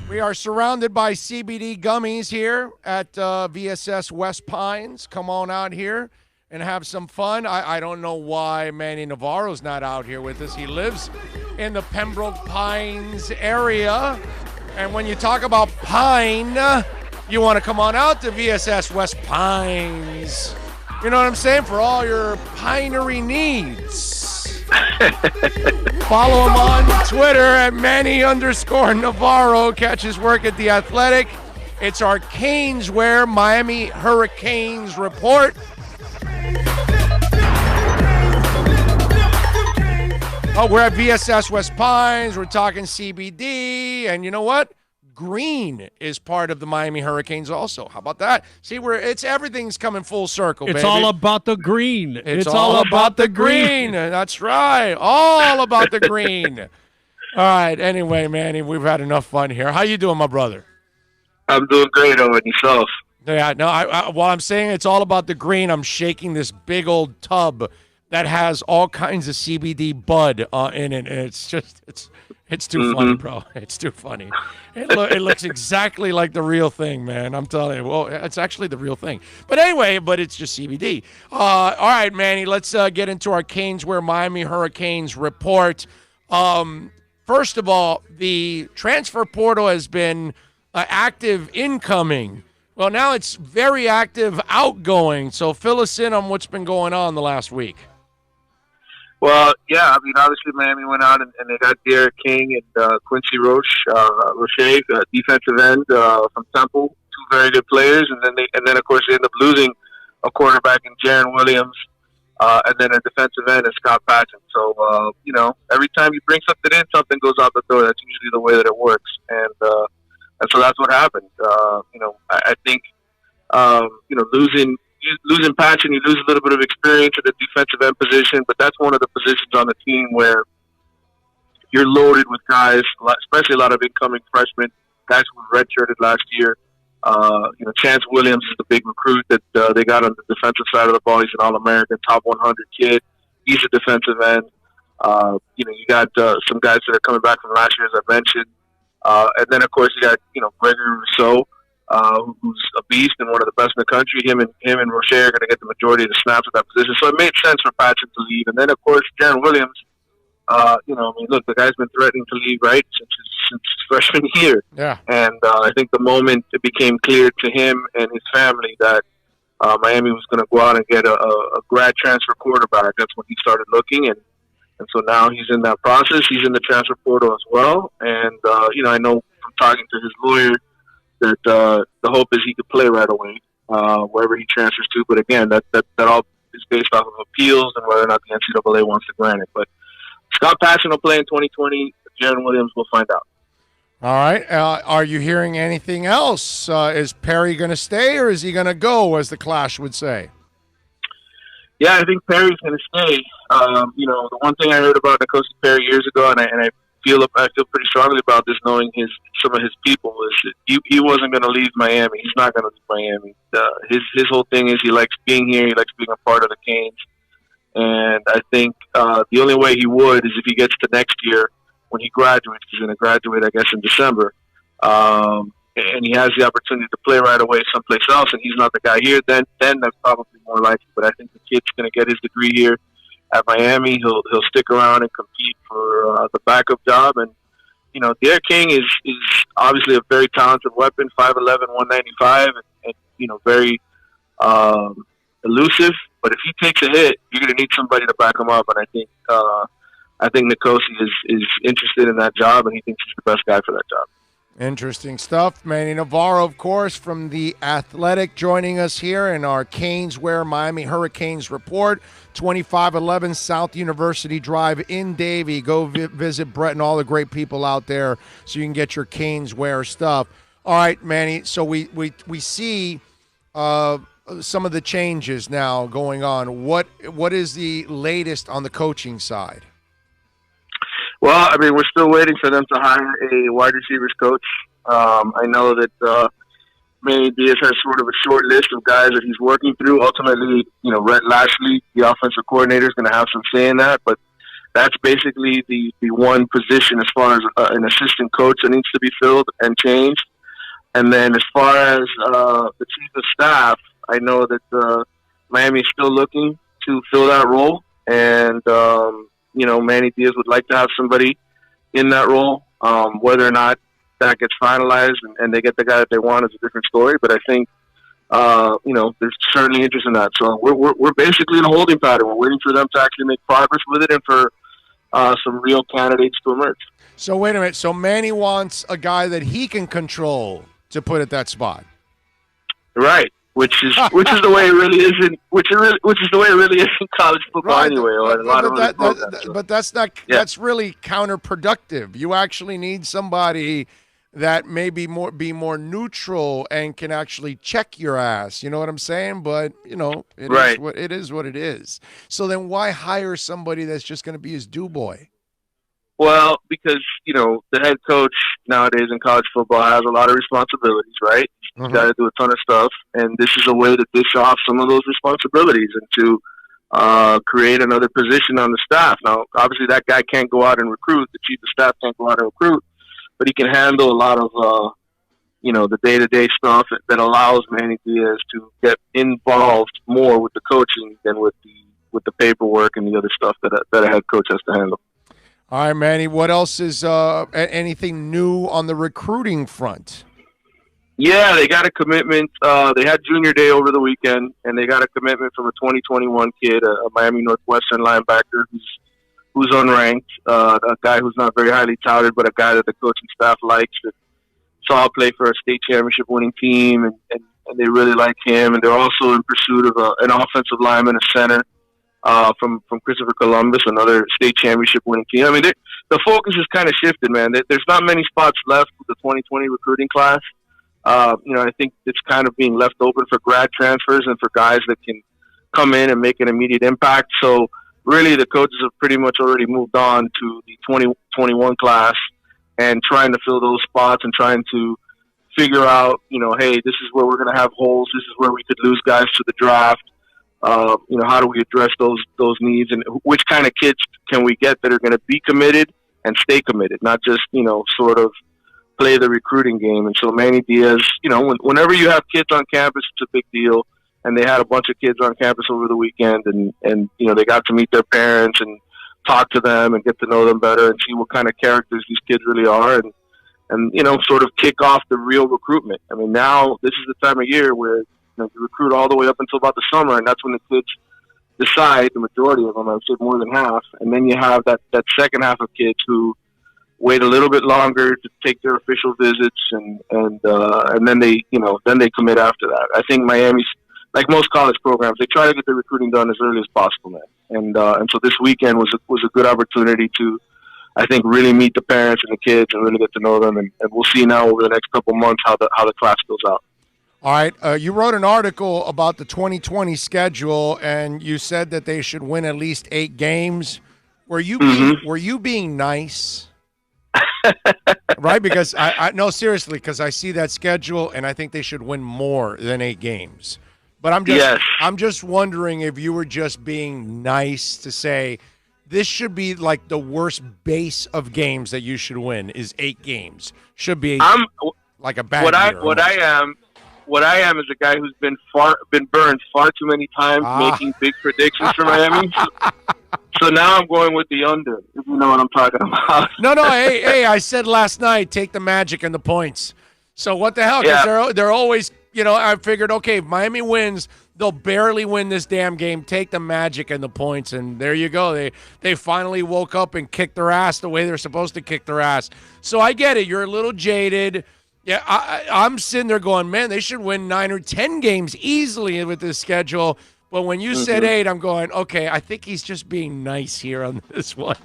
We are surrounded by CBD gummies here at VSS West Pines. Come on out here and have some fun. I don't know why Manny Navarro's not out here with us. He lives in the Pembroke Pines area. And when you talk about pine, you want to come on out to VSS West Pines. You know what I'm saying? For all your pinery needs. Follow him on Twitter at Manny_Navarro. Catch his work at The Athletic. It's our Caneswear Miami Hurricanes report. Oh, we're at VSS West Pines. We're talking CBD. And you know what? Green is part of the Miami Hurricanes also. How about that? See, everything's coming full circle, It's baby. all about the green. It's all about the green. That's right. All about the green. All right. Anyway, Manny, we've had enough fun here. How you doing, my brother? I'm doing great, Owen. Yourself? Yeah, no, while I'm saying it's all about the green, I'm shaking this big old tub that has all kinds of CBD bud in it. And it's too funny, bro. It's too funny. It looks exactly like the real thing, man. I'm telling you. Well, it's actually the real thing. But anyway, it's just CBD. All right, Manny, let's get into our Caneswear Miami Hurricanes report. First of all, the transfer portal has been active incoming. Well, now it's very active outgoing. So fill us in on what's been going on the last week. Well, yeah, I mean, obviously Miami went out and they got Derek King and Quincy Roche, defensive end from Temple, two very good players, and then of course they ended up losing a quarterback in Jaron Williams, and then a defensive end in Scott Patchen. So every time you bring something in, something goes out the door. That's usually the way that it works, and so that's what happened. I think losing Patchen, you lose a little bit of experience at the defensive end position, but that's one of the positions on the team where you're loaded with guys, especially a lot of incoming freshmen, guys who were redshirted last year. Chance Williams is the big recruit that they got on the defensive side of the ball. He's an All-American, top 100 kid. He's a defensive end. You got some guys that are coming back from last year, as I mentioned. And then, of course, you got, Gregory Rousseau, who's a beast and one of the best in the country. Him and Roche are going to get the majority of the snaps at that position. So it made sense for Patchen to leave. And then, of course, Jaron Williams, look, the guy's been threatening to leave, right, since his freshman year. Yeah. And I think the moment it became clear to him and his family that Miami was going to go out and get a grad transfer quarterback, that's when he started looking. And so now he's in that process. He's in the transfer portal as well. And, I know from talking to his lawyer that the hope is he could play right away wherever he transfers to. But again, that all is based off of appeals and whether or not the NCAA wants to grant it. But Scott Patchen will play in 2020. Jaron Williams will find out. All right. Are you hearing anything else? Is Perry going to stay or is he going to go, as the Clash would say? Yeah, I think Perry's going to stay. The one thing I heard about N'Kosi Perry years ago, and I feel pretty strongly about this, knowing some of his people, is he wasn't going to leave Miami. He's not going to leave Miami. His whole thing is he likes being here. He likes being a part of the Canes. And I think the only way he would is if he gets to next year when he graduates. He's going to graduate, I guess, in December. And he has the opportunity to play right away someplace else, and he's not the guy here, then that's probably more likely. But I think the kid's going to get his degree here at Miami. He'll stick around and compete for the backup job. And, Derek King is obviously a very talented weapon, 5'11", 195, and very elusive. But if he takes a hit, you're going to need somebody to back him up. And I think N'Kosi is interested in that job, and he thinks he's the best guy for that job. Interesting stuff. Manny Navarro, of course, from The Athletic, joining us here in our Caneswear Miami Hurricanes report. 2511 South University Drive in Davie. Go visit Brett and all the great people out there so you can get your Caneswear stuff. All right, Manny, so we see some of the changes now going on. What is the latest on the coaching side? Well, I mean, we're still waiting for them to hire a wide receivers coach. I know that Manny Diaz has sort of a short list of guys that he's working through. Ultimately, Rhett Lashley, the offensive coordinator, is going to have some say in that. But that's basically the one position as far as an assistant coach that needs to be filled and changed. And then as far as the chief of staff, I know that Miami is still looking to fill that role. And, Manny Diaz would like to have somebody in that role. Whether or not that gets finalized and they get the guy that they want is a different story. But I think, there's certainly interest in that. So we're basically in a holding pattern. We're waiting for them to actually make progress with it and for some real candidates to emerge. So wait a minute. So Manny wants a guy that he can control to put at that spot. Right. Which is the way it really is in college football right. Anyway. But that's not that's really counterproductive. You actually need somebody that may be more neutral and can actually check your ass. You know what I'm saying? But it is what it is. So then why hire somebody that's just going to be his do boy? Well, because the head coach nowadays in college football has a lot of responsibilities, right? He's got to do a ton of stuff, and this is a way to dish off some of those responsibilities and to create another position on the staff. Now, obviously, that guy can't go out and recruit. The chief of staff can't go out and recruit, but he can handle a lot of the day-to-day stuff that allows Manny Diaz to get involved more with the coaching than with the paperwork and the other stuff that a head coach has to handle. All right, Manny, what else is anything new on the recruiting front? Yeah, they got a commitment. They had Junior Day over the weekend, and they got a commitment from a 2021 kid, a Miami Northwestern linebacker who's unranked, a guy who's not very highly touted, but a guy that the coaching staff likes, that saw play for a state championship winning team, and they really like him. And they're also in pursuit of an offensive lineman, a center, from Christopher Columbus, another state championship winning team. I mean, the focus has kind of shifted, man. There's not many spots left with the 2020 recruiting class. I think it's kind of being left open for grad transfers and for guys that can come in and make an immediate impact. So really the coaches have pretty much already moved on to the 2021 class and trying to fill those spots and trying to figure out, hey, this is where we're going to have holes. This is where we could lose guys to the draft. How do we address those needs, and which kind of kids can we get that are going to be committed and stay committed, not just, sort of play the recruiting game. And so Manny Diaz, whenever you have kids on campus, it's a big deal. And they had a bunch of kids on campus over the weekend, and they got to meet their parents and talk to them and get to know them better and see what kind of characters these kids really are, and sort of kick off the real recruitment. I mean, now this is the time of year where you recruit all the way up until about the summer, and that's when the kids decide, the majority of them, I would say more than half. And then you have that second half of kids who wait a little bit longer to take their official visits, and then they commit after that. I think Miami's, like most college programs, they try to get the recruiting done as early as possible, man. And so this weekend was a good opportunity to, I think, really meet the parents and the kids and really get to know them. And we'll see now over the next couple of months how the class goes out. All right. You wrote an article about the 2020 schedule, and you said that they should win at least 8 games. Were you being nice? Right? Because no, seriously, because I see that schedule, and I think they should win more than 8 games. But I'm just wondering if you were just being nice to say this should be like the worst base of games that you should win is 8 games. Should be like a bad year. What I am is a guy who's been burned far too many times making big predictions for Miami. So now I'm going with the under, if you know what I'm talking about. No, hey, I said last night, take the Magic and the points. So what the hell? Because they're always, I figured, okay, if Miami wins, they'll barely win this damn game. Take the Magic and the points, and there you go. They finally woke up and kicked their ass the way they're supposed to kick their ass. So I get it. You're a little jaded. Yeah, I'm sitting there going, man, they should win 9 or 10 games easily with this schedule. But when you said 8, I'm going, okay, I think he's just being nice here on this one.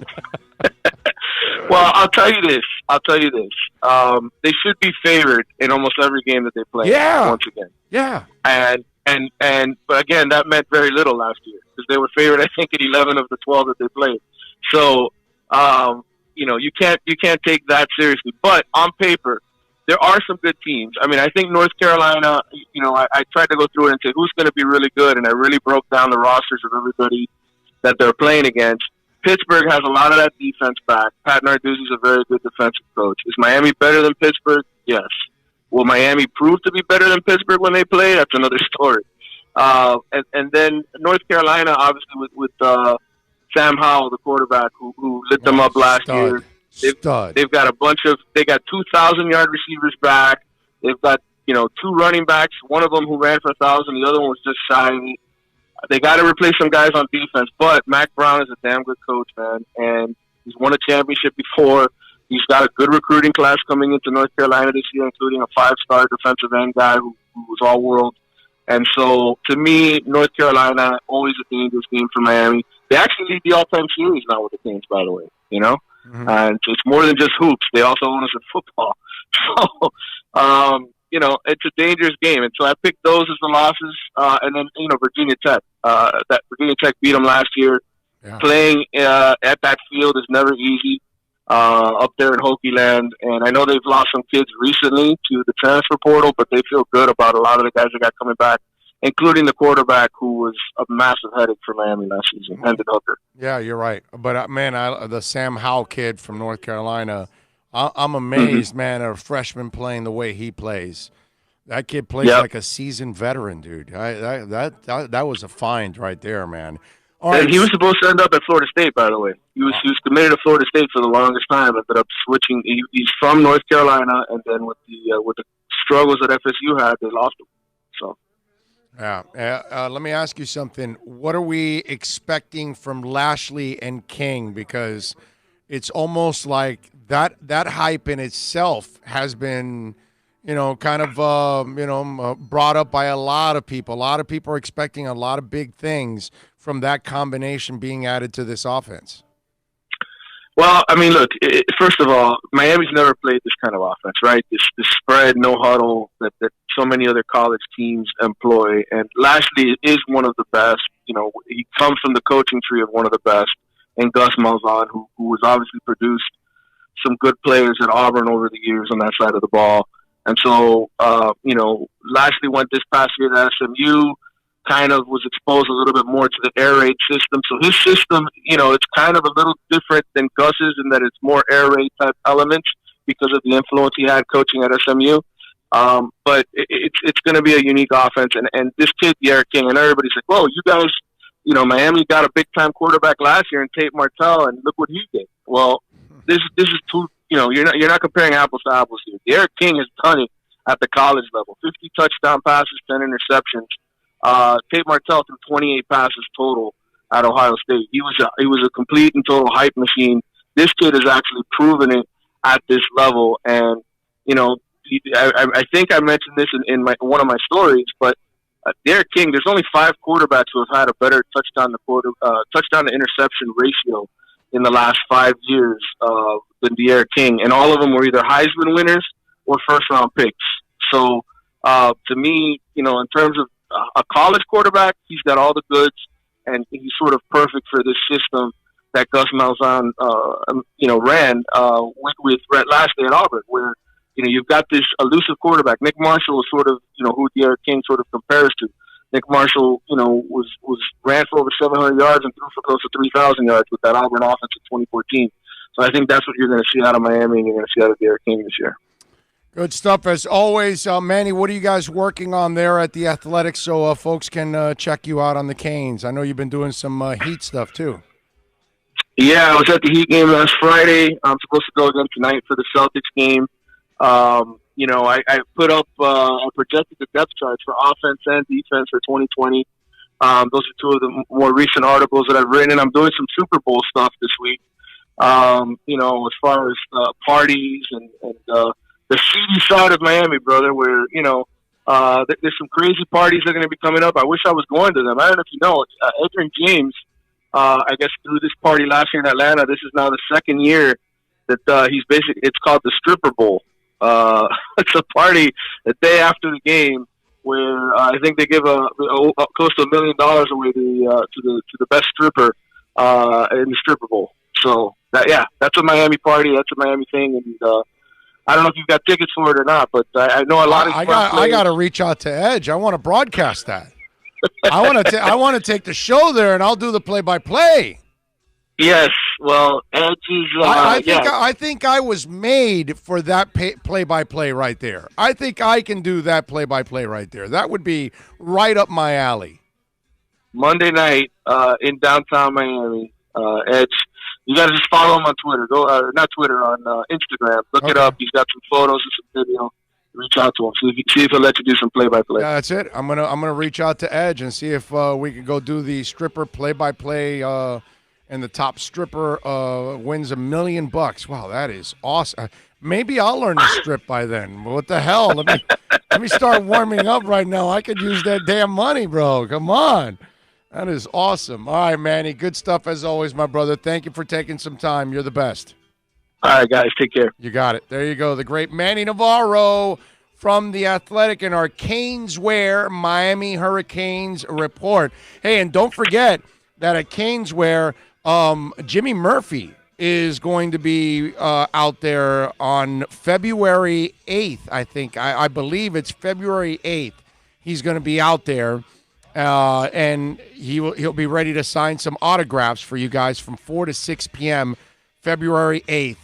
Well, I'll tell you this. They should be favored in almost every game that they play. Yeah. Once again. Yeah. But again, that meant very little last year because they were favored, I think, in 11 of the 12 that they played. So, you can't take that seriously. But on paper, there are some good teams. I mean, I think North Carolina, I tried to go through it and say who's going to be really good, and I really broke down the rosters of everybody that they're playing against. Pittsburgh has a lot of that defense back. Pat Narduzzi's a very good defensive coach. Is Miami better than Pittsburgh? Yes. Will Miami prove to be better than Pittsburgh when they play? That's another story. And then North Carolina, obviously, with Sam Howell, the quarterback, who lit them up last year. They've got they got 2,000-yard receivers back. They've got, 2 running backs, one of them who ran for 1,000, the other one was just shy. They got to replace some guys on defense, but Mac Brown is a damn good coach, man, and he's won a championship before. He's got a good recruiting class coming into North Carolina this year, including a 5-star defensive end guy who was all-world. And so, to me, North Carolina, always a dangerous game for Miami. They actually lead the all-time series now with the Canes, by the way, Mm-hmm. And it's more than just hoops. They also own us in football. So, it's a dangerous game. And so I picked those as the losses. And then, Virginia Tech. That Virginia Tech beat them last year. Yeah. Playing at that field is never easy up there in Hokie Land. And I know they've lost some kids recently to the transfer portal, but they feel good about a lot of the guys that got coming back, including the quarterback who was a massive headache for Miami last season, Hendon Hooker. Yeah, you're right. But, man, the Sam Howell kid from North Carolina, I'm amazed, man, at a freshman playing the way he plays. That kid plays like a seasoned veteran, dude. That was a find right there, man. And he was supposed to end up at Florida State, by the way. He was committed to Florida State for the longest time. Ended up switching. He's from North Carolina, and then with the struggles that FSU had, they lost him. So. Yeah. Let me ask you something. What are we expecting from Lashley and King? Because it's almost like that hype in itself has been, kind of, brought up by a lot of people. A lot of people are expecting a lot of big things from that combination being added to this offense. Well, I mean, look, first of all, Miami's never played this kind of offense, right? This spread, no huddle that so many other college teams employ. And Lashley is one of the best. He comes from the coaching tree of one of the best, and Gus Malzahn, who has obviously produced some good players at Auburn over the years on that side of the ball. And so, Lashley went this past year to SMU, kind of was exposed a little bit more to the air raid system. So his system, it's kind of a little different than Gus's in that it's more air raid type elements because of the influence he had coaching at SMU. But it's going to be a unique offense. And this kid, Derek King, and everybody's like, whoa, you guys, Miami got a big-time quarterback last year in Tate Martell, and look what he did. Well, this is too, you're not comparing apples to apples here. Derek King has done it at the college level. 50 touchdown passes, 10 interceptions. Tate Martell threw 28 passes total at Ohio State. He was a complete and total hype machine. This kid has actually proven it at this level. And, I think I mentioned this in one of my stories, but Derek King, there's only 5 quarterbacks who have had a better touchdown to interception ratio in the last 5 years than Derek King. And all of them were either Heisman winners or first-round picks. So, to me, in terms of a college quarterback, he's got all the goods, and he's sort of perfect for this system that Gus Malzahn, ran with Brett Lashley at Auburn, where you've got this elusive quarterback. Nick Marshall is sort of who Derek King sort of compares to. Nick Marshall, was ran for over 700 yards and threw for close to 3,000 yards with that Auburn offense in 2014. So I think that's what you're going to see out of Miami, and you're going to see out of Derek King this year. Good stuff as always. Manny, what are you guys working on there at the Athletics so folks can check you out on the Canes? I know you've been doing some Heat stuff too. Yeah, I was at the Heat game last Friday. I'm supposed to go again tonight for the Celtics game. I put up I projected the depth charts for offense and defense for 2020. Those are 2 of the more recent articles that I've written, and I'm doing some Super Bowl stuff this week. As far as parties and the seedy side of Miami, brother, where, there's some crazy parties that are going to be coming up. I wish I was going to them. I don't know if you know, Edgerrin James, I guess through this party last year in Atlanta, this is now the 2nd year that it's called the Stripper Bowl. It's a party the day after the game where I think they give close to $1 million away to the best stripper in the Stripper Bowl. So, that's a Miami party. That's a Miami thing. And, I don't know if you've got tickets for it or not, but I know a lot of. I got to reach out to Edge. I want to broadcast that. I want to take the show there, and I'll do the play-by-play. Yes. Well, Edge is. I think I was made for that play-by-play right there. I think I can do that play-by-play right there. That would be right up my alley. Monday night in downtown Miami. Edge. You got to just follow him on Twitter. Go, not Twitter, on Instagram. Look it up. He's got some photos and some video. Reach out to him. See if he'll let you do some play-by-play. Yeah, that's it. I'm gonna reach out to Edge and see if we can go do the stripper play-by-play. And the top stripper wins $1 million. Wow, that is awesome. Maybe I'll learn to strip by then. What the hell? Let me start warming up right now. I could use that damn money, bro. Come on. That is awesome. All right, Manny. Good stuff as always, my brother. Thank you for taking some time. You're the best. All right, guys. Take care. You got it. There you go. The great Manny Navarro from The Athletic in our Caneswear Miami Hurricanes report. Hey, and don't forget that at Caneswear, Jimmy Murphy is going to be out there on February 8th, I think. I believe it's February 8th. He's going to be out there, and he'll be ready to sign some autographs for you guys from 4 to 6 p.m. February 8th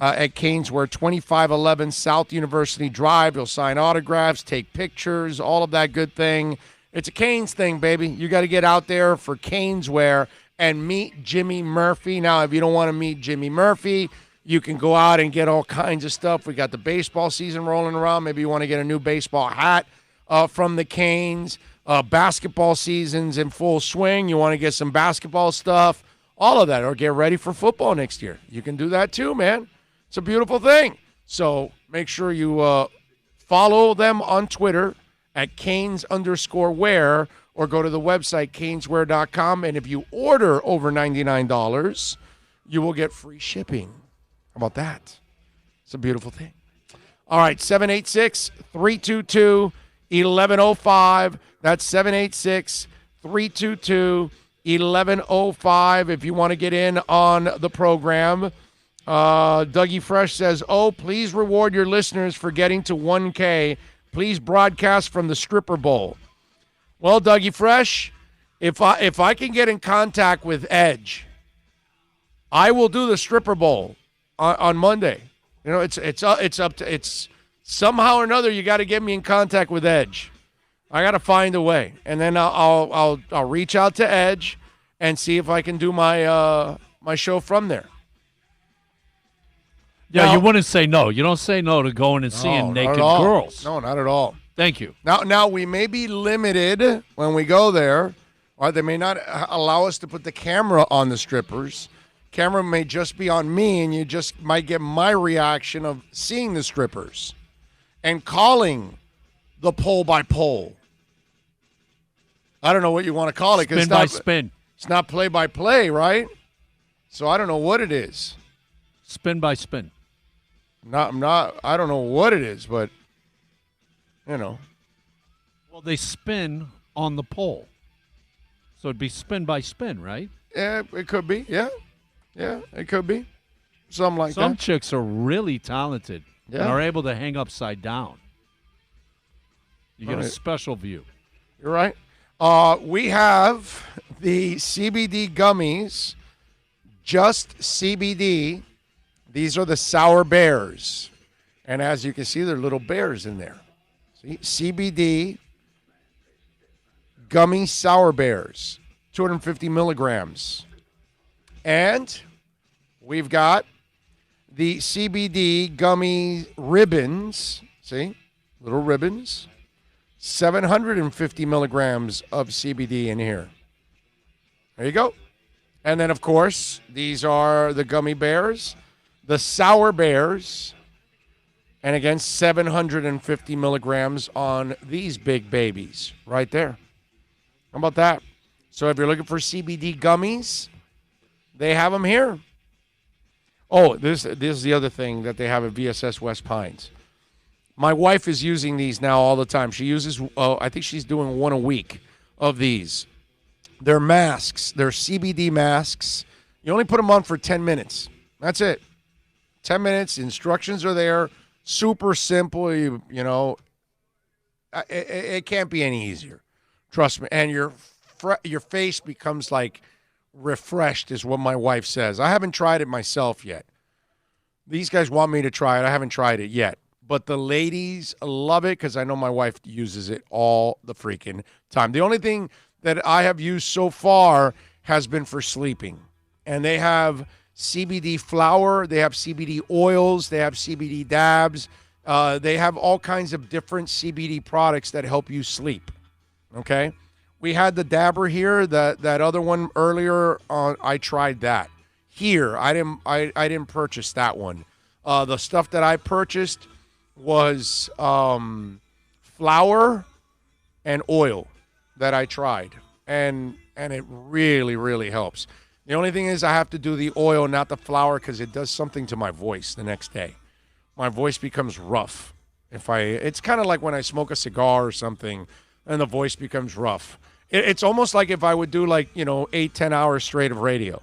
at Caneswear, 2511 South University Drive. He'll sign autographs, take pictures, all of that good thing. It's a Canes thing, baby. You got to get out there for Caneswear and meet Jimmy Murphy. Now, if you don't want to meet Jimmy Murphy, you can go out and get all kinds of stuff. We got the baseball season rolling around. Maybe you want to get a new baseball hat from the Canes. Basketball season's in full swing. You want to get some basketball stuff, all of that, or get ready for football next year. You can do that too, man. It's a beautiful thing. So make sure you follow them on Twitter at Canes_wear, or go to the website, caneswear.com. And if you order over $99, you will get free shipping. How about that? It's a beautiful thing. All right, 786-322-1105. That's 786-322-1105 if you want to get in on the program. Dougie Fresh says, please reward your listeners for getting to 1K. Please broadcast from the Stripper Bowl. Well, Dougie Fresh, if I can get in contact with Edge, I will do the Stripper Bowl on Monday. You know, it's somehow or another you got to get me in contact with Edge. I got to find a way, and then I'll reach out to Edge and see if I can do my my show from there. Yeah, you wouldn't say no. You don't say no to going and seeing naked girls. No, not at all. Thank you. Now we may be limited when we go there, or they may not allow us to put the camera on the strippers. Camera may just be on me, and you just might get my reaction of seeing the strippers and calling the pole-by-pole. I don't know what you want to call it. Spin by spin. It's not play-by-play, right? So I don't know what it is. Spin by spin. I don't know what it is, but, you know. Well, they spin on the pole. So it'd be spin by spin, right? Yeah, it could be. Yeah, it could be. Something like that. Some chicks are really talented and are able to hang upside down. You get a special view. You're right. We have the CBD gummies, just CBD. These are the Sour Bears. And as you can see, there are little bears in there. See? CBD gummy Sour Bears, 250 milligrams. And we've got the CBD gummy ribbons. See? Little ribbons. 750 milligrams of CBD in here. There you go. And then, of course, these are the gummy bears. The Sour Bears, and again, 750 milligrams on these big babies right there. How about that? So if you're looking for CBD gummies, they have them here. Oh, this is the other thing that they have at VSS West Pines. My wife is using these now all the time. She uses, I think she's doing one a week of these. They're masks. They're CBD masks. You only put them on for 10 minutes. That's it. 10 minutes, instructions are there, super simple, you know, it can't be any easier. Trust me. And your face becomes like refreshed, is what my wife says. I haven't tried it myself yet. These guys want me to try it. I haven't tried it yet. But the ladies love it because I know my wife uses it all the freaking time. The only thing that I have used so far has been for sleeping. And they have CBD flower. They have CBD oils. They have CBD dabs. They have all kinds of different CBD products that help you sleep. Okay? We had the dabber here, that other one earlier. I tried that. Here, I didn't purchase that one. The stuff that I purchased was flour and oil that I tried, and it really, really helps. The only thing is I have to do the oil, not the flour, because it does something to my voice the next day. My voice becomes rough. It's kind of like when I smoke a cigar or something, and the voice becomes rough. It's almost like if I would do 8-10 hours straight of radio.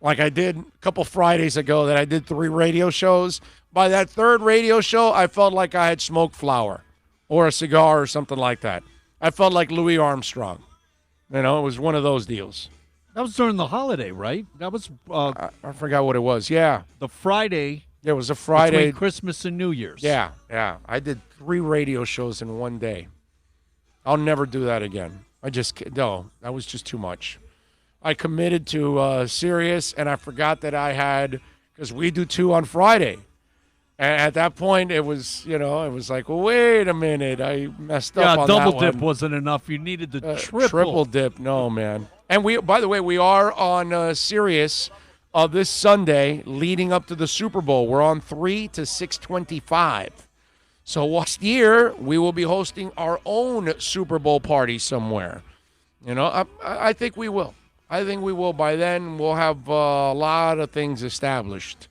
Like I did a couple Fridays ago that I did 3 radio shows. By that third radio show, I felt like I had smoked flour or a cigar or something like that. I felt like Louis Armstrong. It was one of those deals. That was during the holiday, right? That was I forgot what it was. Yeah. The Friday. It was a Friday. Between Christmas and New Year's. Yeah. I did 3 radio shows in one day. I'll never do that again. No, that was just too much. I committed to Sirius, and I forgot that I had, because we do 2 on Friday. And at that point, it was, it was like, well, wait a minute, I messed up on that one. Yeah, double dip wasn't enough. You needed the triple. Triple dip, no, man. And by the way, we are on Sirius this Sunday leading up to the Super Bowl. We're on 3 to 625. So last year, we will be hosting our own Super Bowl party somewhere. I think we will. I think we will. By then, we'll have a lot of things established.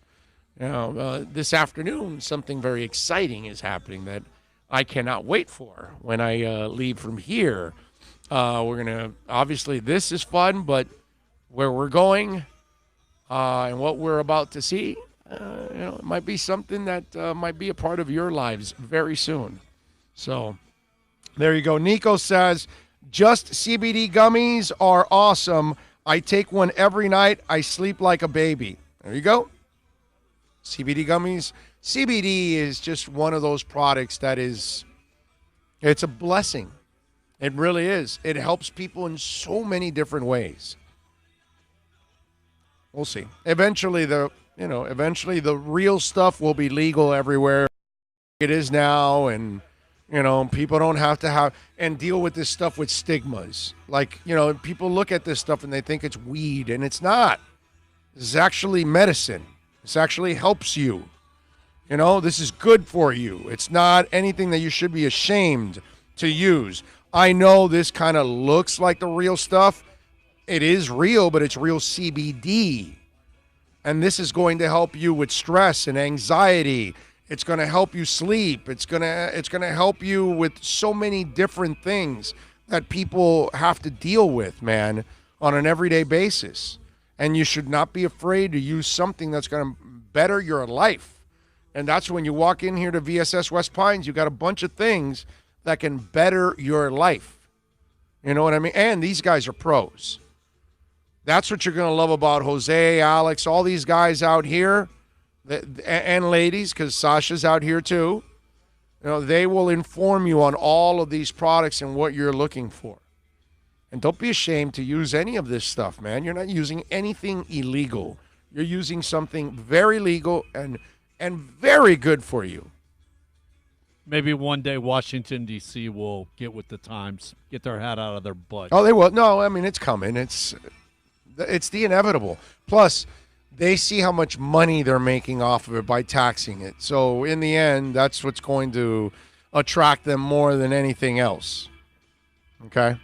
This afternoon, something very exciting is happening that I cannot wait for when I leave from here. We're going to, obviously, this is fun, but where we're going and what we're about to see, it might be something that might be a part of your lives very soon. So there you go. Nico says, just CBD gummies are awesome. I take one every night. I sleep like a baby. There you go. CBD gummies. CBD is just one of those products that it's a blessing. It really is. It helps people in so many different ways. We'll see. Eventually the real stuff will be legal everywhere. It is now, and people don't have to have and deal with this stuff with stigmas. Like, people look at this stuff and they think it's weed, and it's not. This is actually medicine. This actually helps you. This is good for you. It's not anything that you should be ashamed to use. I know this kind of looks like the real stuff. It is real, but it's real CBD. And this is going to help you with stress and anxiety. It's going to help you sleep. It's going to help you with so many different things that people have to deal with, man, on an everyday basis. And you should not be afraid to use something that's going to better your life. And that's when you walk in here to VSS West Pines, you got a bunch of things that can better your life. You know what I mean? And these guys are pros. That's what you're going to love about Jose, Alex, all these guys out here, and ladies, because Sasha's out here too. They will inform you on all of these products and what you're looking for. And don't be ashamed to use any of this stuff, man. You're not using anything illegal. You're using something very legal and very good for you. Maybe one day Washington, D.C. will get with the times, get their hat out of their butt. Oh, they will. No, I mean, it's coming. It's the inevitable. Plus, they see how much money they're making off of it by taxing it. So in the end, that's what's going to attract them more than anything else. Okay?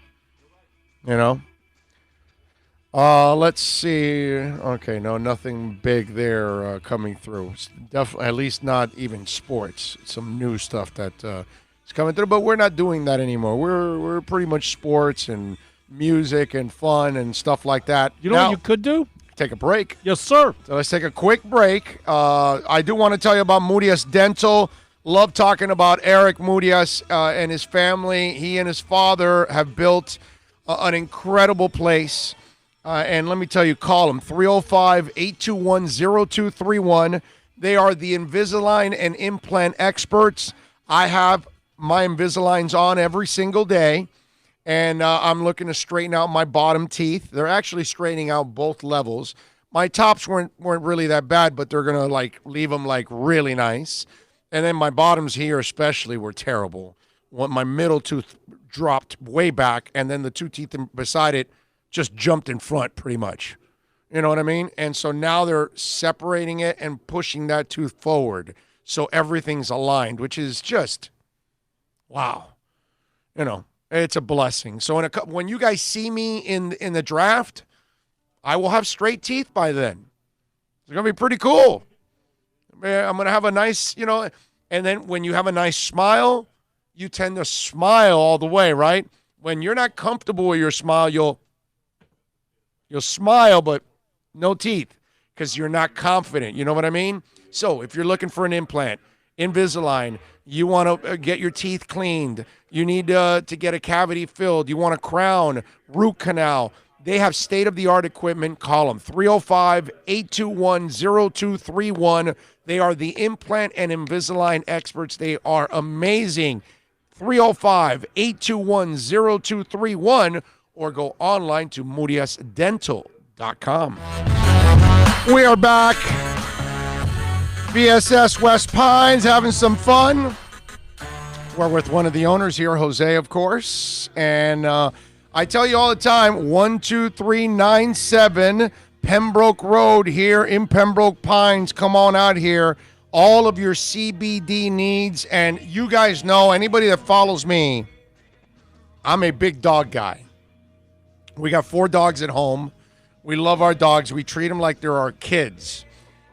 Let's see. Okay, no, nothing big there coming through. Definitely, at least not even sports. Some new stuff that is coming through, but we're not doing that anymore. We're pretty much sports and music and fun and stuff like that. You know what you could do? Take a break. Yes, sir. So let's take a quick break. I do want to tell you about Murias Dental. Love talking about Eric Murias and his family. He and his father have built an incredible place. And let me tell you, call them, 305-821-0231. They are the Invisalign and implant experts. I have my Invisaligns on every single day, and I'm looking to straighten out my bottom teeth. They're actually straightening out both levels. My tops weren't really that bad, but they're going to, like, leave them, like, really nice. And then my bottoms here especially were terrible. My middle tooth dropped way back, and then the two teeth beside it just jumped in front pretty much. You know what I mean? And so now they're separating it and pushing that tooth forward so everything's aligned, which is just, wow. You know, it's a blessing. So when you guys see me in the draft, I will have straight teeth by then. It's going to be pretty cool. I'm going to have a nice, you know, and then when you have a nice smile, you tend to smile all the way, right? When you're not comfortable with your smile, you'll smile, but no teeth because you're not confident. You know what I mean? So if you're looking for an implant, Invisalign, you want to get your teeth cleaned, you need to get a cavity filled, you want a crown, root canal, they have state-of-the-art equipment. Call them, 305-821-0231. They are the implant and Invisalign experts. They are amazing. 305-821-0231, or go online to muriasdental.com. We are back. VSS West Pines, having some fun. We're with one of the owners here, Jose, of course. And I tell you all the time, 12397 Pembroke Road here in Pembroke Pines. Come on out here. All of your CBD needs. And you guys know, anybody that follows me, I'm a big dog guy. We got 4 dogs at home. We love our dogs. We treat them like they're our kids.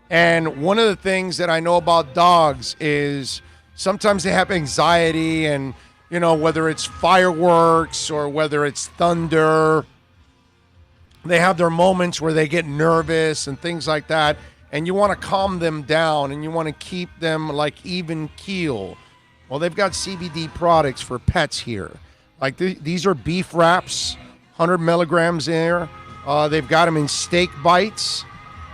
And one of the things that I know about dogs is sometimes they have anxiety, and, you know, whether it's fireworks or whether it's thunder, they have their moments where they get nervous and things like that. And you want to calm them down and you want to keep them like even keel. Well, they've got CBD products for pets here. Like these are beef wraps, 100 milligrams there. They've got them in steak bites.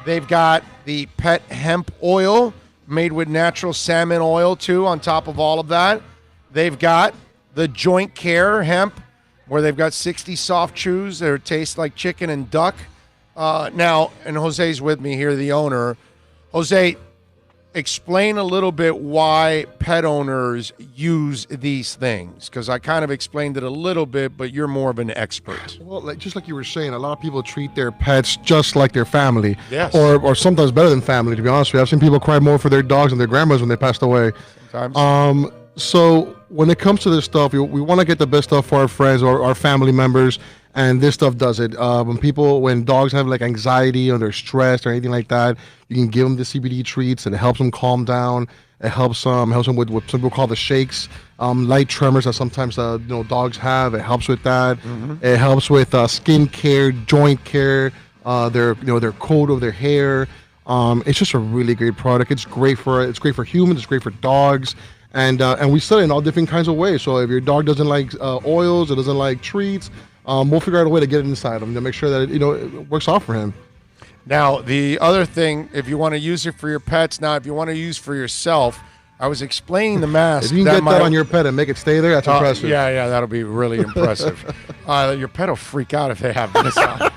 They've got the pet hemp oil made with natural salmon oil, too, on top of all of that. They've got the joint care hemp, where they've got 60 soft chews that taste like chicken and duck. Now, and Jose's with me here, the owner. Jose, explain a little bit why pet owners use these things, because I kind of explained it a little bit, but you're more of an expert. Well, just like you were saying, a lot of people treat their pets just like their family, yes, or sometimes better than family, to be honest with you. I've seen people cry more for their dogs than their grandmas when they passed away. Sometimes. So when it comes to this stuff, we want to get the best stuff for our friends or our family members, and this stuff does it. When dogs have like anxiety or they're stressed or anything like that, you can give them the CBD treats, and it helps them calm down. It helps them with what some people call the shakes, light tremors that sometimes dogs have. It helps with that. Mm-hmm. It helps with skin care, joint care, their coat of their hair. It's just a really great product. It's great for humans. It's great for dogs. And we sell it in all different kinds of ways. So if your dog doesn't like oils, or doesn't like treats, we'll figure out a way to get it inside him to make sure that it works out for him. Now, the other thing, if you want to use it for your pets, now if you want to use for yourself, I was explaining the mask. If you can get that on your pet and make it stay there, that's impressive. Yeah, that'll be really impressive. Your pet will freak out if they have this on.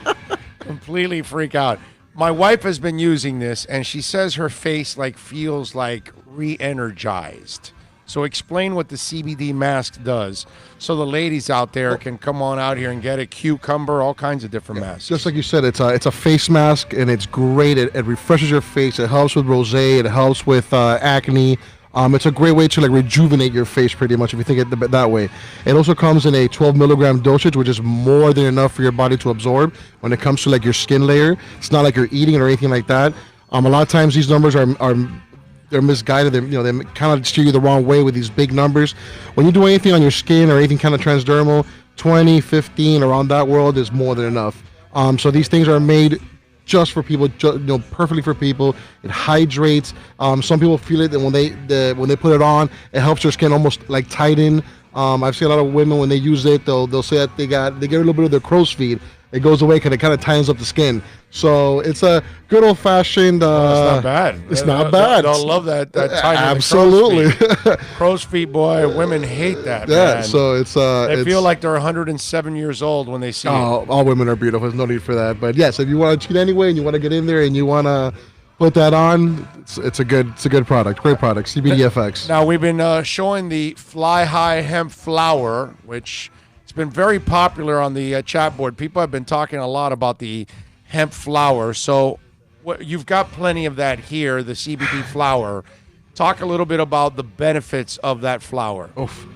Completely freak out. My wife has been using this, and she says her face feels like re-energized. So explain what the CBD mask does, so the ladies out there can come on out here and get a cucumber, all kinds of different masks. Just like you said, it's a face mask, and it's great. It refreshes your face. It helps with rosé. It helps with acne. It's a great way to rejuvenate your face, pretty much, if you think it that way. It also comes in a 12 milligram dosage, which is more than enough for your body to absorb when it comes to your skin layer. It's not like you're eating it or anything like that. A lot of times these numbers they're misguided. They kind of steer you the wrong way with these big numbers. When you do anything on your skin or anything kind of transdermal, 20, 15, around that world is more than enough. So these things are made just for people, perfectly for people. It hydrates. Some people feel it, and when they put it on, it helps their skin almost tighten. I've seen a lot of women when they use it, they'll say that they get a little bit of their crow's feet it goes away because it kind of tightens up the skin. So it's a good old fashioned. It's not bad. It's not bad. They'll love that. Absolutely. Crow's feet, boy. Women hate that. Yeah. Man. So it's. They feel like they're 107 years old when they see it. All women are beautiful. There's no need for that. But yes, if you want to cheat anyway and you want to get in there and you want to put that on, it's a good product. Great product. CBDFX. Now we've been showing the Fly High hemp flower, which it's been very popular on the chat board. People have been talking a lot about the hemp flower. So you've got plenty of that here, the CBD flower. Talk a little bit about the benefits of that flower. Oof.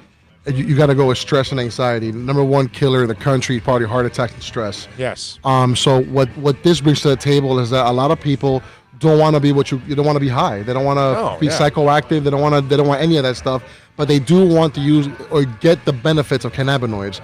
You got to go with stress and anxiety. Number one killer in the country is probably heart attack and stress. Yes. So what this brings to the table is that a lot of people don't want to be you don't want to be high. They don't want to be psychoactive. They don't want any of that stuff. But they do want to use or get the benefits of cannabinoids.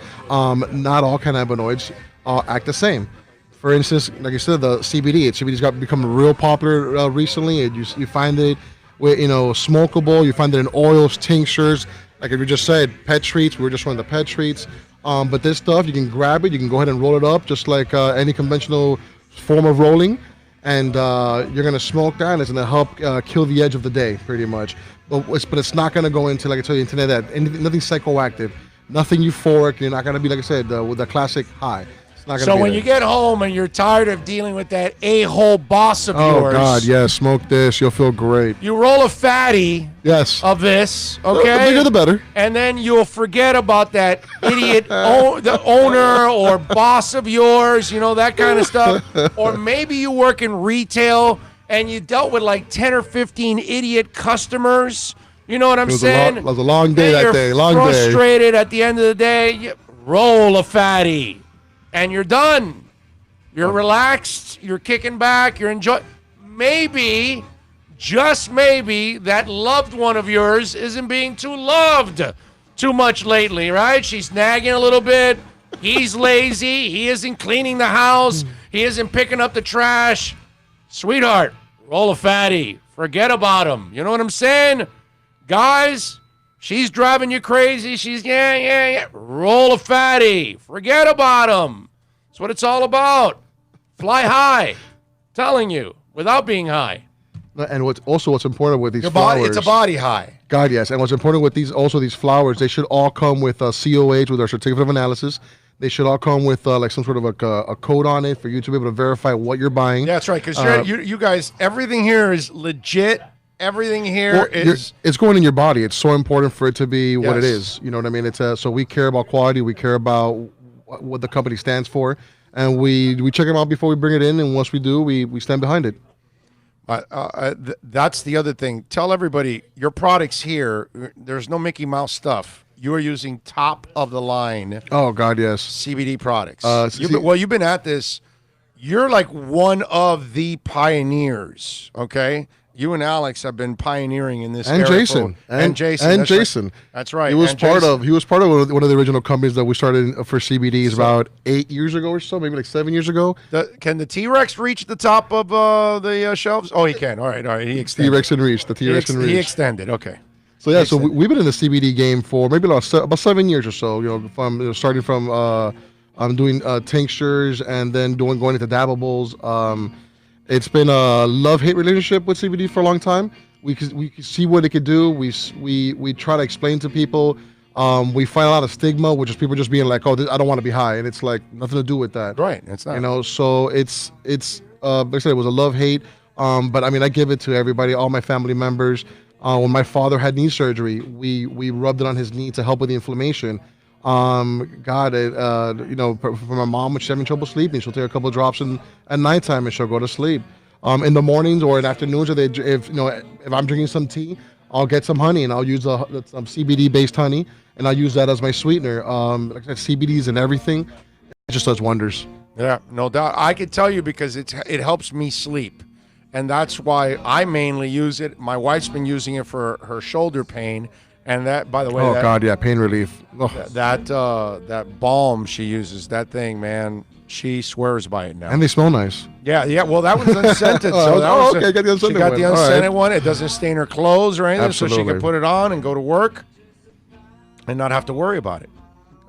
Not all cannabinoids act the same. For instance, like you said, the CBD. CBD's become real popular recently. And you find it with smokable. You find it in oils, tinctures. Like we just said, pet treats. We were just one of the pet treats. But this stuff, you can grab it. You can go ahead and roll it up just like any conventional form of rolling. And you're going to smoke that, and it's going to help kill the edge of the day, pretty much. But it's not going to go into, like I told you, into that, nothing psychoactive, nothing euphoric. You're not going to be, like I said, with the classic high. So when you get home and you're tired of dealing with that a-hole boss of yours. Oh, God, yeah, smoke this. You'll feel great. You roll a fatty of this, okay? The bigger the better. And then you'll forget about that idiot, the owner or boss of yours, that kind of stuff. Or maybe you work in retail and you dealt with like 10 or 15 idiot customers. You know what I'm saying? It was a long day that day. Long day. Frustrated at the end of the day. You roll a fatty. And you're done. You're relaxed. You're kicking back. You're enjoying. Maybe, just maybe, that loved one of yours isn't being too loved too much lately, right? She's nagging a little bit. He's lazy. He isn't cleaning the house. He isn't picking up the trash. Sweetheart, roll a fatty. Forget about him. You know what I'm saying? Guys, she's driving you crazy. She's, yeah. Roll a fatty. Forget about him. That's what it's all about. Fly high. Telling you, without being high. And what's important with these flowers. It's a body high. God, yes. And what's important with these flowers, they should all come with a COH, with our certificate of analysis. They should all come with like some sort of a code on it for you to be able to verify what you're buying. Yeah, that's right. Because you guys, everything here is legit. Everything here is... It's going in your body. It's so important for it to be what it is. You know what I mean? So we care about quality. We care about what the company stands for. And we check them out before we bring it in. And once we do, we stand behind it. That's the other thing. Tell everybody, your products here, there's no Mickey Mouse stuff. You are using top of the line. Oh, God, yes. CBD products. You've been at this. You're like one of the pioneers, okay? You and Alex have been pioneering in this area. Jason. And Jason. And Jason. That's right. He was part of one of the original companies that we started for CBDs about 8 years ago or so, maybe like 7 years ago. Can the T-Rex reach the top of the shelves? Oh, he can. All right. He extended. T-Rex can reach. The T-Rex can reach. He extended. Okay. So yeah, we've been in the CBD game for maybe about 7 years or so. Starting from doing tinctures and then going into dabbables. It's been a love-hate relationship with CBD for a long time. We see what it could do. We try to explain to people. We find a lot of stigma, which is people just being like, "Oh, I don't want to be high," and it's like nothing to do with that. Right. It's not. So it's like I said, it was a love-hate. But I mean, I give it to everybody, all my family members. When my father had knee surgery, we rubbed it on his knee to help with the inflammation. For my mom, when she's having trouble sleeping, she'll take a couple of drops at nighttime and she'll go to sleep. In the mornings or in afternoons, or if I'm drinking some tea, I'll get some honey and I'll use some CBD-based honey and I'll use that as my sweetener. Like I said, CBDs and everything, it just does wonders. Yeah, no doubt. I could tell you because it helps me sleep, and that's why I mainly use it. My wife's been using it for her shoulder pain. And that, by the way, pain relief. Oh. That balm she uses, that thing, man, she swears by it now. And they smell nice. Yeah. Well, that was unscented. Okay, got the unscented one. She got the unscented one. It doesn't stain her clothes or anything, so she can put it on and go to work and not have to worry about it.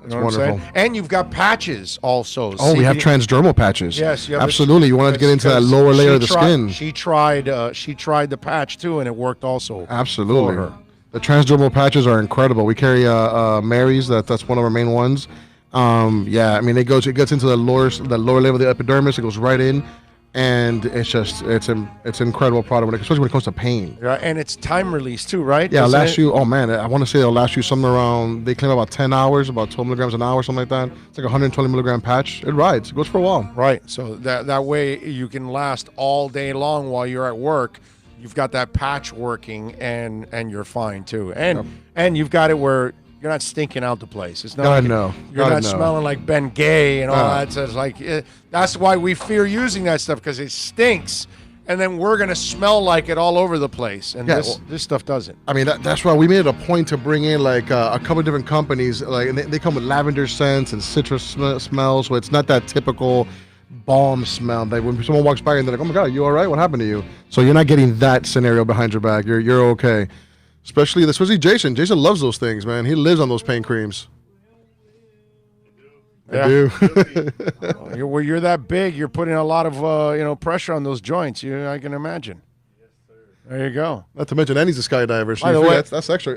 You know what I'm saying? And you've got patches also. Oh, we have transdermal patches. Yes, absolutely. You want to get into that lower layer of the skin. She tried the patch too, and it worked also. Absolutely. For her. The transdermal patches are incredible. We carry Mary's. That's one of our main ones. Yeah, I mean it gets into the lower layer of the epidermis. It goes right in. And it's an incredible product, especially when it comes to pain. Yeah, and it's time release too, right? Yeah, oh man, I want to say it'll last you somewhere around, they claim about 10 hours, about 12 milligrams an hour, something like that. It's like a 120 milligram patch. It rides. It goes for a while. Right. So that way you can last all day long while you're at work. You've got that patch working, and you're fine too. And you've got it where you're not stinking out the place. It's not. You're not smelling like Ben Gay and all that. So it's like that's why we fear using that stuff, because it stinks, and then we're gonna smell like it all over the place. And this stuff doesn't. I mean, that's why we made it a point to bring in like a couple of different companies. Like, and they come with lavender scents and citrus smells, so it's not that typical balm smell. Like when someone walks by and they're like, "Oh my God, you all right? What happened to you?" So you're not getting that scenario behind your back. You're okay. Especially Jason. Jason loves those things, man. He lives on those pain creams. Yeah. I do. Well, you're that big. You're putting a lot of pressure on those joints. I can imagine. Yes, sir. There you go. Not to mention, Annie's a skydiver. So by the way, that's extra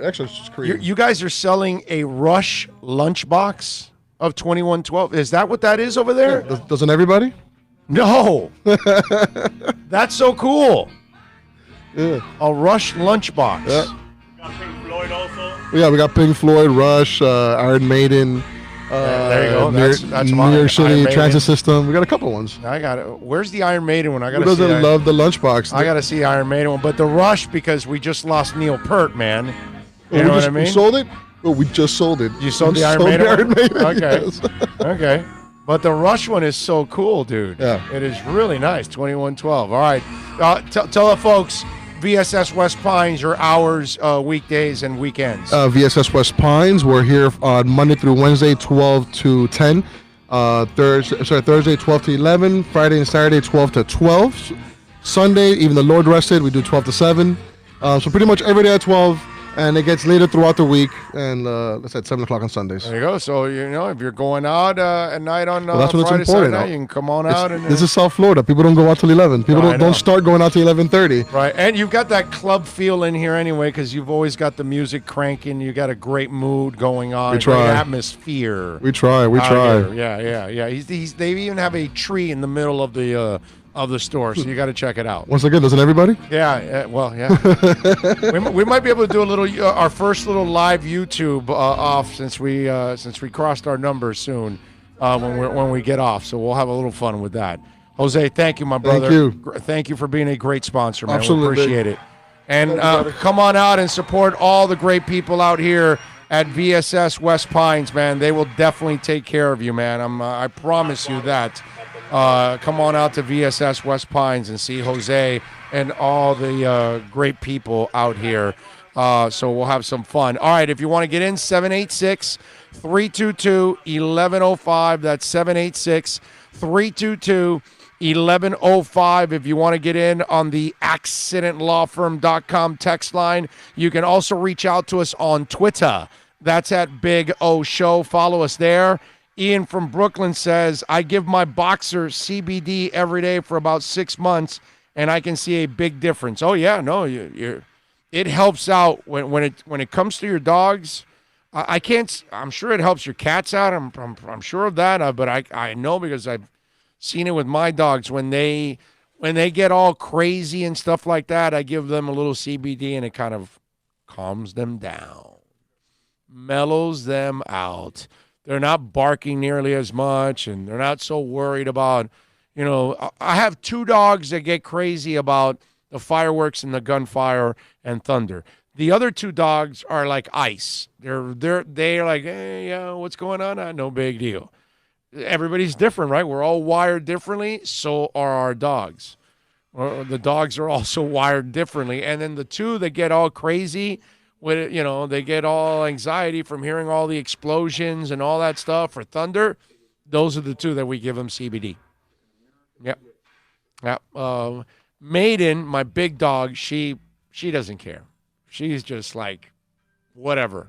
cream. You guys are selling a Rush lunchbox of 2112. Is that what that is over there? Yeah, doesn't everybody? No. That's so cool. Yeah. A Rush lunchbox. Yeah. Got Pink Floyd also. Yeah, we got Pink Floyd, Rush, Iron Maiden. There you go. That's New York City Transit System. We got a couple ones. I got it. Where's the Iron Maiden one? I got to see. Who doesn't love the lunchbox? I got to see Iron Maiden one, but the Rush, because we just lost Neil Peart, man. You know what I mean? We sold it. Oh, we just sold it. You sold the Iron Maiden. Okay. Yes. Okay. But the Rush one is so cool, dude. Yeah. It is really nice. 2112. All right. Tell the folks. VSS West Pines, your hours, weekdays and weekends. VSS West Pines, we're here on Monday through Wednesday, 12 to 10. Thursday, 12 to 11. Friday and Saturday, 12 to 12. Sunday, even the Lord rested, we do 12 to 7. So pretty much every day at 12. And it gets later throughout the week, and let's say 7 o'clock on Sundays. There you go. So, if you're going out at night on Friday, Saturday night, you can come on out. This is South Florida. People don't go out till 11. People don't start going out till 11:30. Right, and you've got that club feel in here anyway, because you've always got the music cranking. You got a great mood going on. We try. Great atmosphere. We try. Yeah. They even have a tree in the middle of the store, so you got to check it out. Once again, doesn't everybody? Yeah. we might be able to do a little our first little live YouTube off since we crossed our numbers soon when we get off. So we'll have a little fun with that. Jose, thank you, my brother. Thank you. Thank you for being a great sponsor, man. Absolutely. We appreciate it. And come on out and support all the great people out here at VSS West Pines, man. They will definitely take care of you, man. I promise you that. Come on out to VSS West Pines and see Jose and all the great people out here. So we'll have some fun. All right, if you want to get in, 786-322-1105. That's 786-322-1105. If you want to get in on the accidentlawfirm.com text line, you can also reach out to us on Twitter. That's at Big O Show. Follow us there. Ian from Brooklyn says, I give my boxer CBD every day for about 6 months, and I can see a big difference. Oh, yeah, no, it helps out when it comes to your dogs. I'm sure it helps your cats out. I'm sure of that, but I know because I've seen it with my dogs. When they get all crazy and stuff like that, I give them a little CBD, and it kind of calms them down, mellows them out. They're not barking nearly as much, and they're not so worried about, I have 2 dogs that get crazy about the fireworks and the gunfire and thunder. The other 2 dogs are like ice. They're like, hey, yeah, what's going on? No big deal. Everybody's different, right? We're all wired differently. So are our dogs. The dogs are also wired differently. And then the 2 that get all crazy, they get all anxiety from hearing all the explosions and all that stuff for thunder. Those are the 2 that we give them CBD. Yep. Maiden, my big dog, she doesn't care. She's just like, whatever,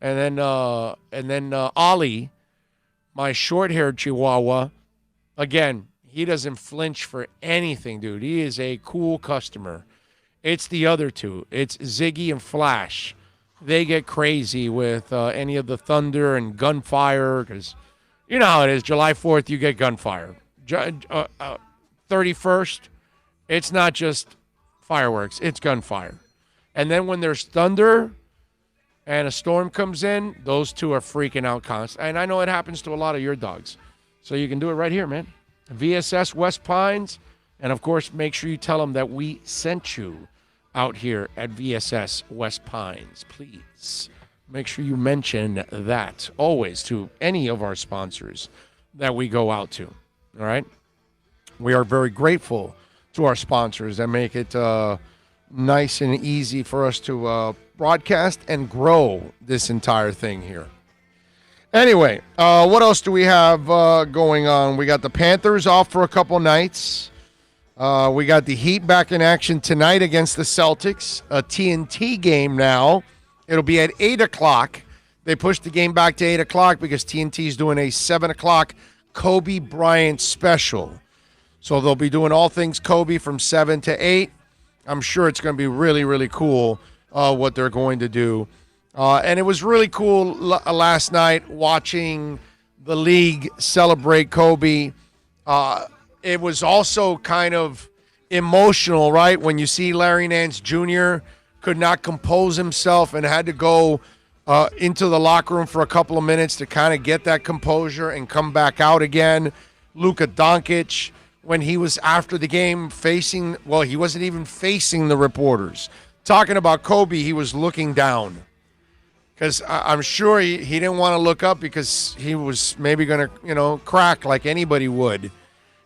and then Ollie, my short-haired Chihuahua. Again, he doesn't flinch for anything, dude. He is a cool customer. It's the other two. It's Ziggy and Flash. They get crazy with any of the thunder and gunfire because you know how it is. July 4th, you get gunfire. 31st, it's not just fireworks. It's gunfire. And then when there's thunder and a storm comes in, those two are freaking out constantly. And I know it happens to a lot of your dogs. So you can do it right here, man. VSS West Pines. And, of course, make sure you tell them that we sent you out here at VSS West Pines. Please make sure you mention that always to any of our sponsors that we go out to. All right? We are very grateful to our sponsors that make it nice and easy for us to broadcast and grow this entire thing here. Anyway, what else do we have going on? We got the Panthers off for a couple nights. We got the Heat back in action tonight against the Celtics. A TNT game now. It'll be at 8 o'clock. They pushed the game back to 8 o'clock because TNT is doing a 7 o'clock Kobe Bryant special. So they'll be doing all things Kobe from 7 to 8. I'm sure it's going to be really, really cool what they're going to do. And it was really cool last night watching the league celebrate Kobe. It was also kind of emotional, right? When you see Larry Nance Jr. could not compose himself and had to go into the locker room for a couple of minutes to kind of get that composure and come back out again. Luka Doncic, when he was after the game he wasn't even facing the reporters. Talking about Kobe, he was looking down. Because I'm sure he didn't want to look up because he was maybe going to, crack like anybody would.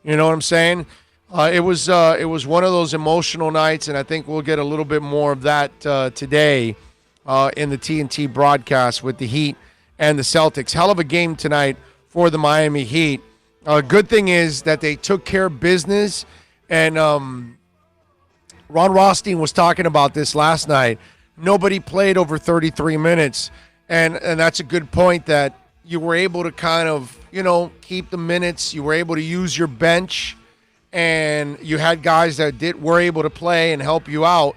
You know what I'm saying? It was one of those emotional nights, and I think we'll get a little bit more of that today in the TNT broadcast with the Heat and the Celtics. Hell of a game tonight for the Miami Heat. Good thing is that they took care of business, and Ron Rothstein was talking about this last night. Nobody played over 33 minutes, and that's a good point that you were able to kind of, keep the minutes. You were able to use your bench, and you had guys that were able to play and help you out,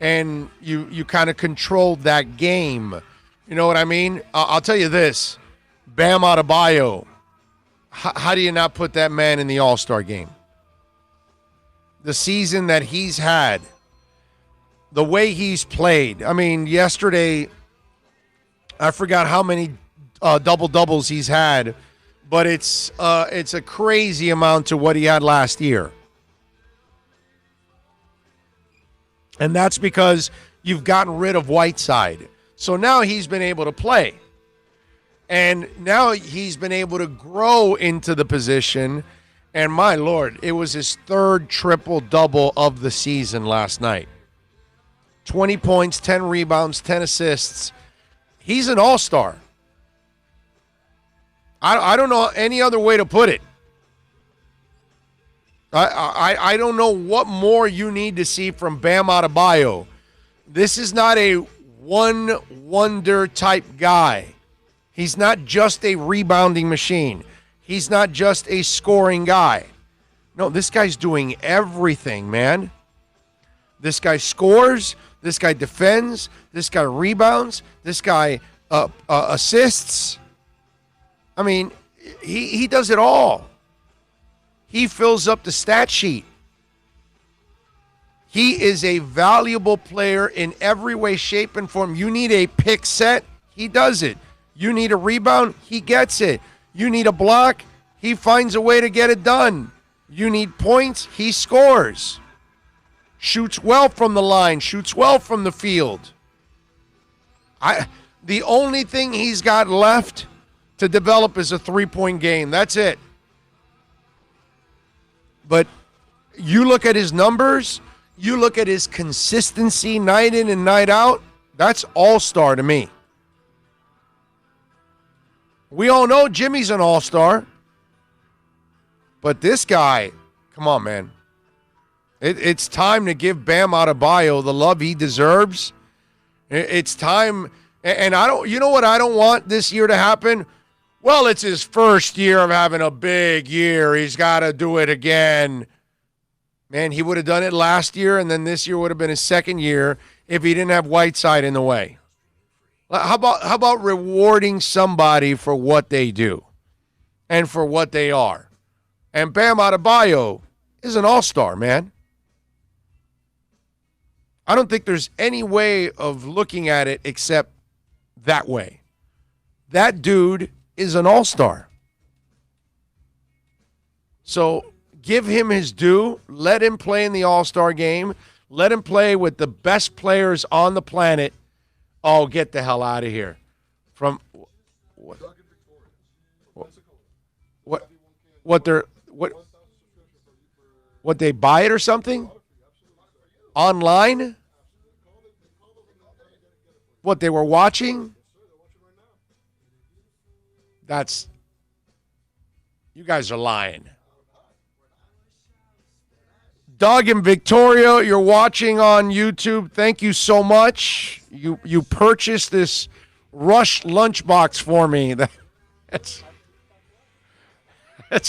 and you kind of controlled that game. You know what I mean? I'll tell you this, Bam Adebayo, how do you not put that man in the All-Star game? The season that he's had, the way he's played. I mean, yesterday, I forgot how many double-doubles he's had, but it's a crazy amount to what he had last year. And that's because you've gotten rid of Whiteside. So now he's been able to play. And now he's been able to grow into the position. And my Lord, it was his third triple-double of the season last night. 20 points, 10 rebounds, 10 assists. He's an all-star. I don't know any other way to put it. I don't know what more you need to see from Bam Adebayo. This is not a one-wonder type guy. He's not just a rebounding machine. He's not just a scoring guy. No, this guy's doing everything, man. This guy scores. This guy defends. This guy rebounds. This guy assists. I mean, he does it all. He fills up the stat sheet. He is a valuable player in every way, shape, and form. You need a pick set, he does it. You need a rebound, he gets it. You need a block, he finds a way to get it done. You need points, he scores. Shoots well from the line, shoots well from the field. The only thing he's got left to develop is a three-point game. That's it. But you look at his numbers, you look at his consistency night in and night out, that's all-star to me. We all know Jimmy's an all-star. But this guy, come on, man. It's time to give Bam Adebayo the love he deserves. It's time And I don't, you know what I don't want this year to happen? Well, it's his first year of having a big year. He's got to do it again. Man, he would have done it last year, and then this year would have been his second year if he didn't have Whiteside in the way. How about rewarding somebody for what they do and for what they are? And Bam Adebayo is an all-star, man. I don't think there's any way of looking at it except that way. That dude is an all-star. So give him his due. Let him play in the all-star game. Let him play with the best players on the planet. Oh, get the hell out of here. From what they buy it or something? Online? What they were watching? You guys are lying. Doug and Victoria, you're watching on YouTube. Thank you so much. You purchased this Rush lunchbox for me. That's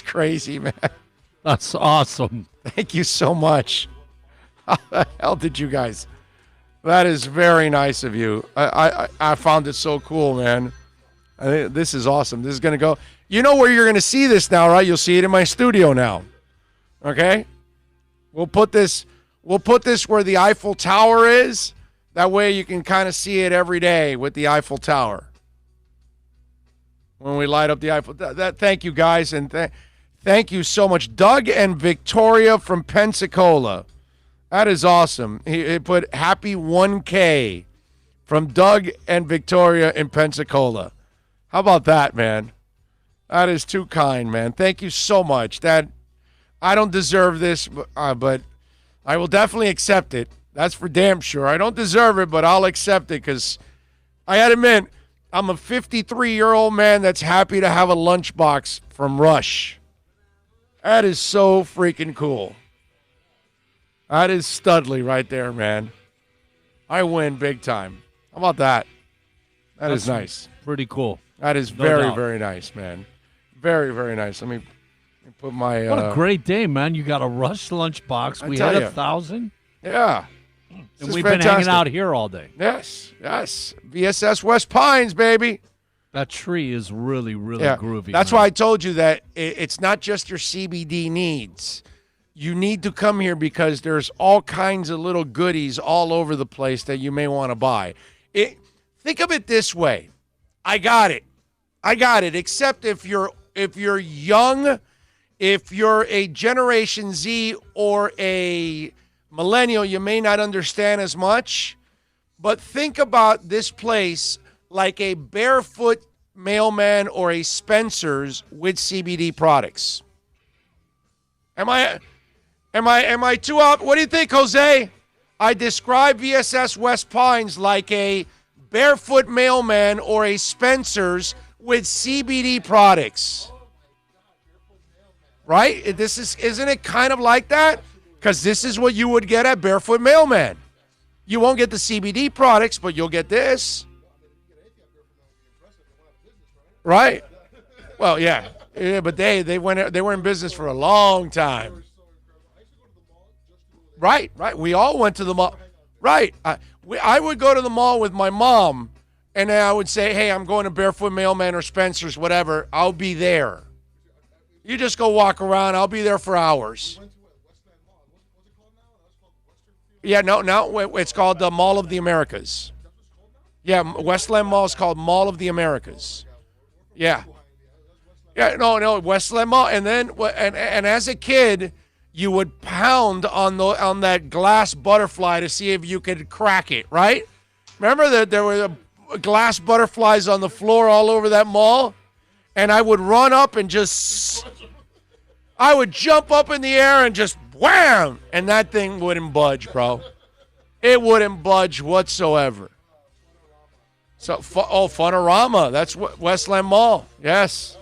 crazy, man. That's awesome. Thank you so much. How the hell did you guys? That is very nice of you. I found it so cool, man. I think this is awesome. This is going to go. You know where you're going to see this now, right? You'll see it in my studio now. Okay? We'll put this where the Eiffel Tower is. That way you can kind of see it every day with the Eiffel Tower. When we light up the Eiffel. Thank you, guys, and thank you so much. Doug and Victoria from Pensacola. That is awesome. He put happy 1K from Doug and Victoria in Pensacola. How about that, man? That is too kind, man. Thank you so much. I don't deserve this, but I will definitely accept it. That's for damn sure. I don't deserve it, but I'll accept it because I had to admit, I'm a 53-year-old man that's happy to have a lunchbox from Rush. That is so freaking cool. That is Studley right there, man. I win big time. How about that? That's is nice. Pretty cool. That is very nice, man. Very, very nice. Let me put my... What a great day, man. You got a Rush lunchbox. We had 1,000. Yeah. And we've been hanging out here all day. Yes. VSS West Pines, baby. That tree is really groovy. That's why I told you that it's not just your CBD needs. You need to come here because there's all kinds of little goodies all over the place that you may want to buy. Think of it this way. I got it. Except if you're young, if you're a Generation Z or a millennial, you may not understand as much. But think about this place like a Barefoot Mailman or a Spencer's with CBD products. Am I too out? What do you think, Jose? I describe VSS West Pines like a Barefoot Mailman or a Spencer's with CBD products. Right? Isn't it kind of like that? Because this is what you would get at Barefoot Mailman. You won't get the CBD products, but you'll get this. Right? Well, yeah, but they were in business for a long time. Right. We all went to the mall. Right. I would go to the mall with my mom, and I would say, hey, I'm going to Barefoot Mailman or Spencer's, whatever. I'll be there. You just go walk around. I'll be there for hours. Yeah, no, it's called the Mall of the Americas. Yeah, Westland Mall is called Mall of the Americas. Yeah. Yeah, no, Westland Mall. And then, and as a kid, you would pound on that glass butterfly to see if you could crack it, right? Remember that there were glass butterflies on the floor all over that mall? And I would run up and I would jump up in the air and just wham! And that thing wouldn't budge, bro. It wouldn't budge whatsoever. So, Funorama. That's Westland Mall. Yes.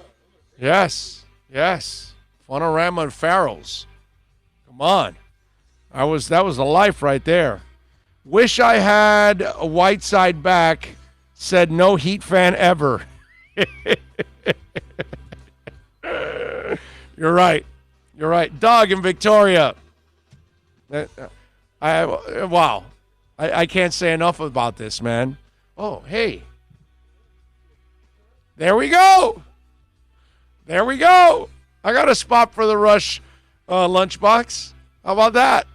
Funorama and Farrell's. Come on. That was a life right there. Wish I had a Whiteside back. said no Heat fan ever. You're right. You're right. Doug in Victoria. Wow. I can't say enough about this, man. Oh, hey. There we go. There we go. I got a spot for the Rush lunchbox. How about that?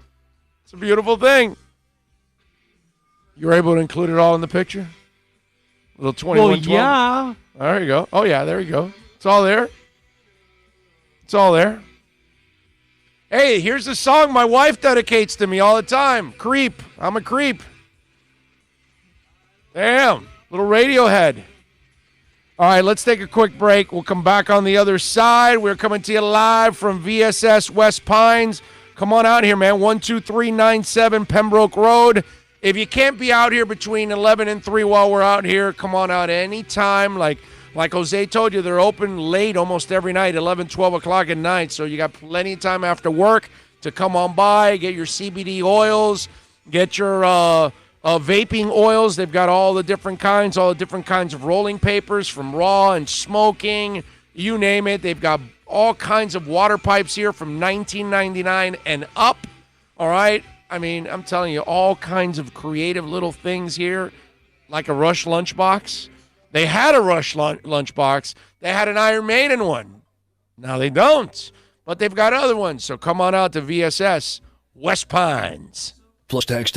It's a beautiful thing. You were able to include it all in the picture? Little 2112? Well, yeah. There you go. Oh, yeah, there you go. It's all there. It's all there. Hey, here's a song my wife dedicates to me all the time. Creep. I'm a creep. Damn. Little Radiohead. All right, let's take a quick break. We'll come back on the other side. We're coming to you live from VSS West Pines. Come on out here, man. 12397 Pembroke Road. If you can't be out here between 11 and 3 while we're out here, come on out anytime. Like Jose told you, they're open late almost every night, 11, 12 o'clock at night. So you got plenty of time after work to come on by, get your CBD oils, get your vaping oils. They've got all the different kinds of rolling papers from raw and smoking, you name it. They've got all kinds of water pipes here from $19.99 and up, all right? I mean, I'm telling you, all kinds of creative little things here, like a Rush lunchbox. They had a Rush lunchbox. They had an Iron Maiden one. Now they don't, but they've got other ones. So come on out to VSS West Pines. Plus tax.